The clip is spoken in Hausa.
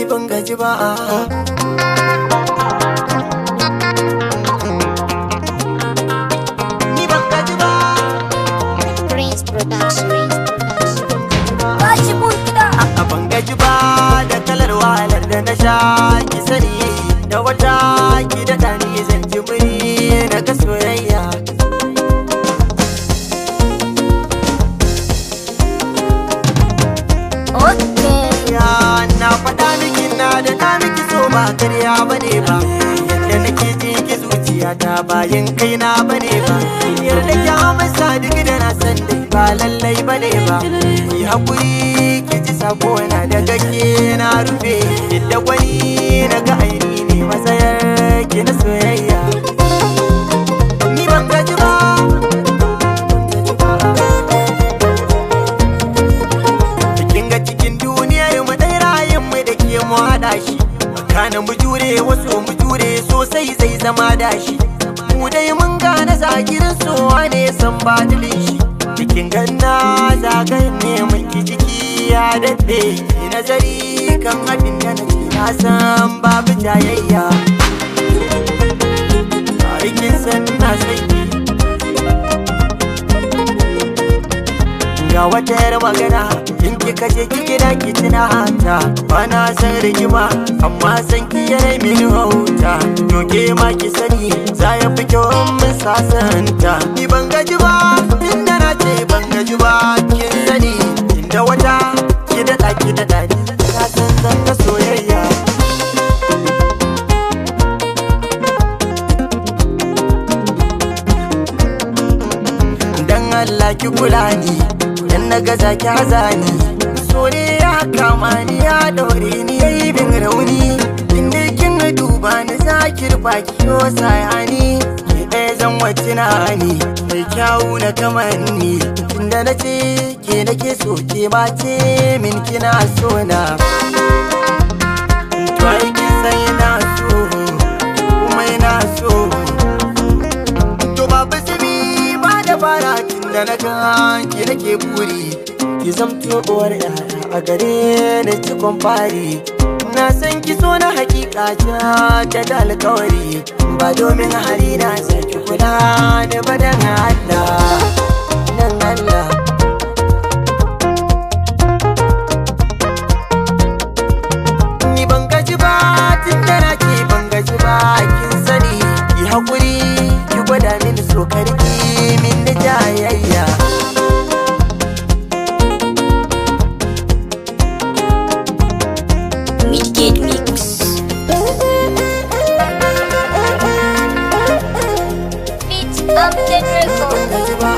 ni ban gaji ba. Ni ban gaji ba. Prince Production. Bashi mun gida. Ban gaji ba da kalar wahalar da na sha, ki sani da wata ki da ɗani zan ji muri daga soyayya. Okay. Na faɗa miki na da na miki so ba karya bane ba, yadda nake ji ki zuciyata bayan kaina bane ba. Yarda ki amsa duk da na san dai ba lallai bane ba. Ki haƙuri ki ji sako na daga ke na rufe, yadda wani na ga aini ne matsayar ki na soyayya. Ni ban gaji ba. Mu haɗa shi kana mu jure wasu mu jure sosai zai zama dashi. Mu dai mun gane zagirin sowa ne san badilin shi. Cikin ganna zagayen ne mun ki jiki ya daɗe. Ki nazari kan abin da na ce na san babu jayayya. Aikin san na sai ga wata yar magana in kika je ki gida ki tuna ta. Bana san rigima amma san ki yare mini hauta. To ke ma ki sani za ya fi kyau mun sasanta. Ni ban gaji ba inda na ce ban gaji ba, kin sani inda wata ki daɗa ki daɗa ni na san zan ga soyayya. Dan Allah ki kula ni dan na gaza ki hazani. So ne ya kama ni ya daure ni yayi bin rauni. Inda kin duba ni za ki rufa ki yo sayani. Ki ɗaya zan wacce na ni mai kyawu na kamanni. Inda na ce ke nake so ke ma ce min kina so na. To ai kin san ina so kuma ina so. To babu simi ba da fara tunda na ga ki nake buri. Ki zamto uwar yaya a gare ni cikon fari. Na san ki so na hakika ta da alkawari. Ba domin hari na saki kula da badan Allah. Dan Allah. Ni ban gaji ba tunda na ce ban gaji ba, kin sani ki haƙuri ki gwada mini so karki min da jayayya. Midgate Mix. Beat Upton Records. Ban gaji ba.